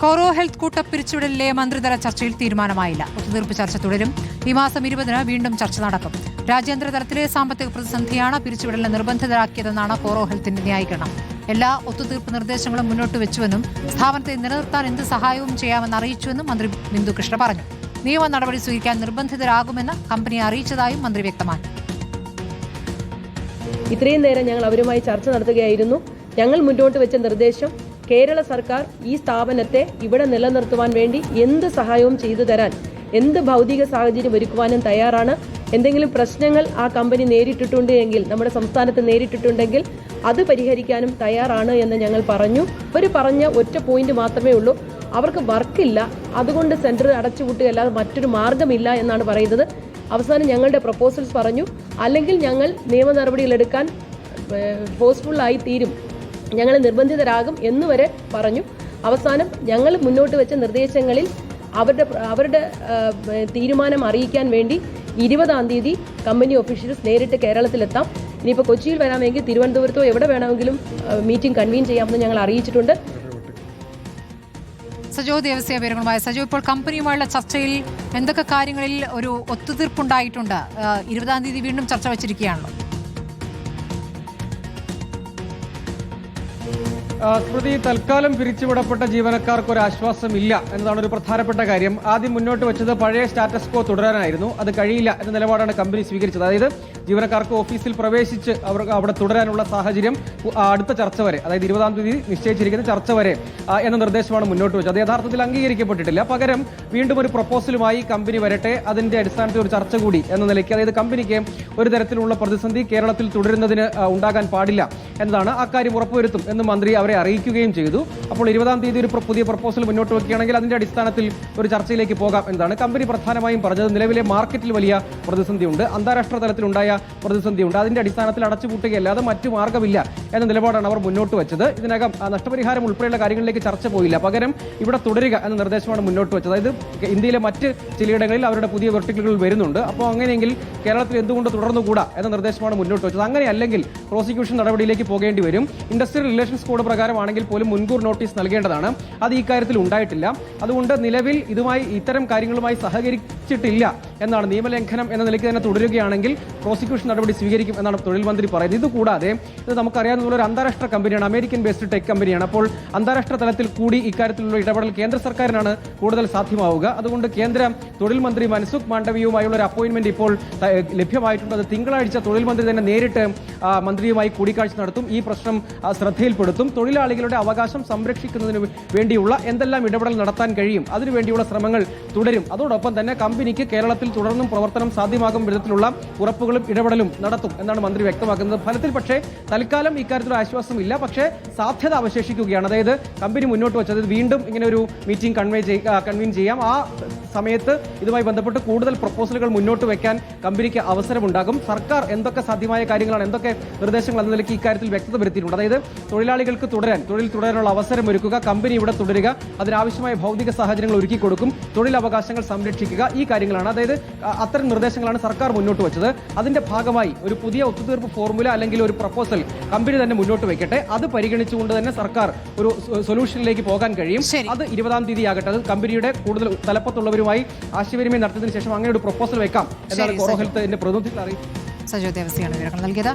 കോറോ health കൂട്ടപ്പിരിച്ചുവിടലിലെ മന്ത്രിതല ചർച്ചയിൽ തീരുമാനമായില്ല. ഒത്തുതീർപ്പ് ചർച്ച തുടരും. ഈ മാസം 20-ന് വീണ്ടും ചർച്ച നടക്കും. രാജ്യാന്തര തലത്തിലെ സാമ്പത്തിക പ്രതിസന്ധിയാണ് പിരിച്ചുവിടലിന് നിർബന്ധിതരാക്കിയതെന്നാണ് കോറോ ഹെൽത്തിന്റെ ന്യായീകരണം. എല്ലാ ഒത്തുതീർപ്പ് നിർദ്ദേശങ്ങളും മുന്നോട്ട് വെച്ചുവെന്നും സ്ഥാപനത്തെ നിലനിർത്താൻ എന്ത് സഹായവും ചെയ്യാമെന്ന് അറിയിച്ചുവെന്നും മന്ത്രി ബിന്ദു കൃഷ്ണ പറഞ്ഞു. നിയമ നടപടി സ്വീകരിക്കാൻ നിർബന്ധിതരാകുമെന്ന് കമ്പനിയെ അറിയിച്ചതായും മന്ത്രി വ്യക്തമാക്കി. ഇത്രയും നേരം ഞങ്ങൾ അവരുമായി ചർച്ച നടത്തുകയായിരുന്നു. ഞങ്ങൾ മുന്നോട്ട് വെച്ച നിർദ്ദേശം കേരള സർക്കാർ ഈ സ്ഥാപനത്തെ ഇവിടെ നിലനിർത്തുവാൻ വേണ്ടി എന്ത് സഹായവും ചെയ്തു തരാൻ, എന്ത് ഭൗതിക സാഹചര്യം ഒരുക്കുവാനും തയ്യാറാണ്. എന്തെങ്കിലും പ്രശ്നങ്ങൾ ആ കമ്പനി നേരിട്ടിട്ടുണ്ട് എങ്കിൽ, നമ്മുടെ സംസ്ഥാനത്ത് നേരിട്ടിട്ടുണ്ടെങ്കിൽ അത് പരിഹരിക്കാനും തയ്യാറാണ് എന്ന് ഞങ്ങൾ പറഞ്ഞു. അവർ പറഞ്ഞ ഒറ്റ പോയിന്റ് മാത്രമേ ഉള്ളൂ, അവർക്ക് വർക്കില്ല, അതുകൊണ്ട് സെന്റർ അടച്ചുപൂട്ടുക അല്ലാതെ മറ്റൊരു മാർഗമില്ല എന്നാണ് പറയുന്നത്. അവസാനം ഞങ്ങളുടെ പ്രപ്പോസൽസ് പറഞ്ഞു, അല്ലെങ്കിൽ ഞങ്ങൾ നിയമ നടപടികൾ എടുക്കാൻ ഫോഴ്സ്ഫുള്ളായി തീരും, ഞങ്ങൾ നിർബന്ധിതരാകും എന്നുവരെ പറഞ്ഞു. അവസാനം ഞങ്ങൾ മുന്നോട്ട് വെച്ച നിർദ്ദേശങ്ങളിൽ അവരുടെ തീരുമാനം അറിയിക്കാൻ വേണ്ടി 20-ാം തീയതി കമ്പനി ഒഫീഷ്യൽസ് നേരിട്ട് കേരളത്തിലെത്താം. ഇനിയിപ്പോൾ കൊച്ചിയിൽ വരാമെങ്കിൽ തിരുവനന്തപുരത്തോ എവിടെ വേണമെങ്കിലും മീറ്റിംഗ് കൺവീൻ ചെയ്യാമെന്ന് ഞങ്ങൾ അറിയിച്ചിട്ടുണ്ട്. സജോ ദേവസ്യ വിവരങ്ങളുമായി. സജോ, ഇപ്പോൾ കമ്പനിയുമായുള്ള ചർച്ചയിൽ എന്തൊക്കെ കാര്യങ്ങളിൽ ഒരു ഒത്തുതീർപ്പുണ്ടായിട്ടുണ്ട്? 20-ാം തീയതി വീണ്ടും ചർച്ച വച്ചിരിക്കുകയാണല്ലോ. സ്മൃതി, തൽക്കാലം പിരിച്ചുവിടപ്പെട്ട ജീവനക്കാർക്ക് ഒരു ആശ്വാസമില്ല എന്നതാണ് ഒരു പ്രധാനപ്പെട്ട കാര്യം. ആദ്യം മുന്നോട്ട് വെച്ചത് പഴയ സ്റ്റാറ്റസ് കോ തുടരാനായിരുന്നു. അത് കഴിയില്ല എന്ന നിലപാടാണ് കമ്പനി സ്വീകരിച്ചത്. അതായത് ജീവനക്കാർക്ക് ഓഫീസിൽ പ്രവേശിച്ച് അവർക്ക് അവിടെ തുടരാനുള്ള സാഹചര്യം അടുത്ത ചർച്ച വരെ, അതായത് 20-ാം തീയതി നിശ്ചയിച്ചിരിക്കുന്ന ചർച്ച വരെ എന്ന നിർദ്ദേശമാണ് മുന്നോട്ട് വെച്ചത്. അത് യഥാർത്ഥത്തിൽ അംഗീകരിക്കപ്പെട്ടിട്ടില്ല. പകരം വീണ്ടും ഒരു പ്രപ്പോസലുമായി കമ്പനി വരട്ടെ, അതിന്റെ അടിസ്ഥാനത്തിൽ ഒരു ചർച്ച കൂടി എന്ന നിലയ്ക്ക്, അതായത് കമ്പനിക്ക് ഒരു തരത്തിലുള്ള പ്രതിസന്ധി കേരളത്തിൽ തുടരുന്നതിന് ഉണ്ടാകാൻ പാടില്ല എന്നതാണ്. അക്കാര്യം ഉറപ്പുവരുത്തും എന്ന് മന്ത്രി അവരെ അറിയിക്കുകയും ചെയ്തു. അപ്പോൾ 20-ാം തീയതി ഒരു പുതിയ പ്രപ്പോസൽ മുന്നോട്ട് വയ്ക്കുകയാണെങ്കിൽ അതിന്റെ അടിസ്ഥാനത്തിൽ ഒരു ചർച്ചയിലേക്ക് പോകാം എന്നതാണ് കമ്പനി പ്രധാനമായും പറഞ്ഞത്. നിലവിലെ മാർക്കറ്റിൽ വലിയ പ്രതിസന്ധിയുണ്ട്, അന്താരാഷ്ട്ര തലത്തിലുണ്ടായ പ്രതിസന്ധിയുണ്ട്. അതിന്റെ അടിസ്ഥാനത്തിൽ അടച്ചുപൂട്ടുകയല്ലാതെ മറ്റു മാർഗ്ഗമില്ല എന്ന നിലപാടാണ് അവർ മുന്നോട്ട് വെച്ചത്. ഇതിനകം നഷ്ടപരിഹാരം ഉൾപ്പെടെയുള്ള കാര്യങ്ങളിലേക്ക് ചർച്ച പോയില്ല. പകരം ഇവിടെ തുടരുക എന്ന നിർദ്ദേശമാണ് മുന്നോട്ട് വെച്ചത്. അതായത് ഇന്ത്യയിലെ മറ്റ് ചിലയിടങ്ങളിൽ അവരുടെ പുതിയ വെർട്ടിക്കലുകൾ വരുന്നുണ്ട്. അപ്പോൾ അങ്ങനെയെങ്കിൽ കേരളത്തിൽ എന്തുകൊണ്ട് തുടർന്നുകൂടാ എന്ന നിർദ്ദേശമാണ് മുന്നോട്ട് വെച്ചത്. അങ്ങനെയല്ലെങ്കിൽ പ്രോസിക്യൂഷൻ നടപടിയിലേക്ക് പോകേണ്ടി വരും. ഇൻഡസ്ട്രിയൽ റിലേഷൻസ് കോഡ് പ്രകാരമാണെങ്കിൽ പോലും മുൻകൂർ നോട്ടീസ് നൽകേണ്ടതാണ്. അത് ഈ കാര്യത്തിൽ ഉണ്ടായിട്ടില്ല. അതുകൊണ്ട് നിലവിൽ ഇത്തരം കാര്യങ്ങളുമായി സഹകരിച്ചിട്ടില്ല എന്നാണ്. നിയമലംഘനം എന്ന നിലയ്ക്ക് തന്നെ തുടരുകയാണെങ്കിൽ പ്രോസിക്യൂഷൻ നടപടി സ്വീകരിക്കും എന്നാണ് തൊഴിൽ മന്ത്രി പറയുന്നത്. ഇതുകൂടാതെ ഇത് നമുക്കറിയാവുന്ന ഒരു അന്താരാഷ്ട്ര കമ്പനിയാണ്, അമേരിക്കൻ ബേസ്ഡ് ടെക് കമ്പനിയാണ്. അപ്പോൾ അന്താരാഷ്ട്ര തലത്തിൽ കൂടി ഇക്കാര്യത്തിലുള്ള ഇടപെടൽ കേന്ദ്ര സർക്കാരിനാണ് കൂടുതൽ സാധ്യമാവുക. അതുകൊണ്ട് കേന്ദ്ര തൊഴിൽ മന്ത്രി മൻസുഖ് മാണ്ഡവ്യയുമായുള്ള ഒരു അപ്പോയിന്റ്മെന്റ് ഇപ്പോൾ ലഭ്യമായിട്ടുണ്ട്. അത് തിങ്കളാഴ്ച തൊഴിൽ മന്ത്രി തന്നെ നേരിട്ട് മന്ത്രിയുമായി കൂടിക്കാഴ്ച നടത്തും. ഈ പ്രശ്നം ശ്രദ്ധയിൽപ്പെടുത്തും. തൊഴിലാളികളുടെ അവകാശം സംരക്ഷിക്കുന്നതിന് വേണ്ടിയുള്ള എന്തെല്ലാം ഇടപെടൽ നടത്താൻ കഴിയും അതിനുവേണ്ടിയുള്ള ശ്രമങ്ങൾ തുടരും. അതോടൊപ്പം തന്നെ കമ്പനിക്ക് കേരളത്തിൽ തുടർന്നും പ്രവർത്തനം സാധ്യമാകും വിധത്തിലുള്ള ഉറപ്പുകളും ഇടപെടലും നടത്തും എന്നാണ് മന്ത്രി വ്യക്തമാക്കുന്നത്. ഫലത്തിൽ പക്ഷേ തൽക്കാലം ഇക്കാര്യത്തിൽ ആശ്വാസമില്ല. പക്ഷേ സാധ്യത അവശേഷിക്കുകയാണ്. അതായത് കമ്പനി മുന്നോട്ട് വെച്ചത് വീണ്ടും ഇങ്ങനെ ഒരു മീറ്റിംഗ് കൺവീൻ ചെയ്യാം. ആ സമയത്ത് ഇതുമായി ബന്ധപ്പെട്ട് കൂടുതൽ പ്രപ്പോസലുകൾ മുന്നോട്ട് വെക്കാൻ കമ്പനിക്ക് അവസരമുണ്ടാകും. സർക്കാർ എന്തൊക്കെ സാധ്യമായ കാര്യങ്ങളാണ്, എന്തൊക്കെ നിർദ്ദേശങ്ങൾ എന്ന നിലയ്ക്ക് ഇക്കാര്യത്തിൽ വ്യക്തത വരുത്തിയിട്ടുണ്ട്. അതായത് തൊഴിലാളികൾക്ക് തൊഴിൽ തുടരാനുള്ള അവസരം ഒരുക്കുക, കമ്പനി ഇവിടെ തുടരുക, അതിനാവശ്യമായ ഭൗതിക സാഹചര്യങ്ങൾ ഒരുക്കി കൊടുക്കും, തൊഴിലവകാശങ്ങൾ സംരക്ഷിക്കുക, ഈ കാര്യങ്ങളാണ്. അതായത് അത്തരം നിർദ്ദേശങ്ങളാണ് സർക്കാർ മുന്നോട്ട് വെച്ചത്. അതിന്റെ ഭാഗമായി ഒരു പുതിയ ഒത്തുതീർപ്പ് ഫോർമുല അല്ലെങ്കിൽ ഒരു പ്രപ്പോസൽ കമ്പനി തന്നെ മുന്നോട്ട് വെക്കട്ടെ. അത് പരിഗണിച്ചുകൊണ്ട് തന്നെ സർക്കാർ ഒരു സൊല്യൂഷനിലേക്ക് പോകാൻ കഴിയും. അത് 20-ാം തീയതി ആകട്ടെ. അത് കമ്പനിയുടെ കൂടുതൽ തലപ്പത്തുള്ളവരുമായി ആശയവിനിമയം നടത്തിയതിനു ശേഷം അങ്ങനെ ഒരു പ്രപ്പോസൽ വെക്കാം എന്നാണ് കോറോ ഹെൽത്തിന്റെ പ്രതിനിധികൾ അറിയിച്ചത്. സജോ ദേവസ്യാണ് വിവരങ്ങൾ നൽകിയത്.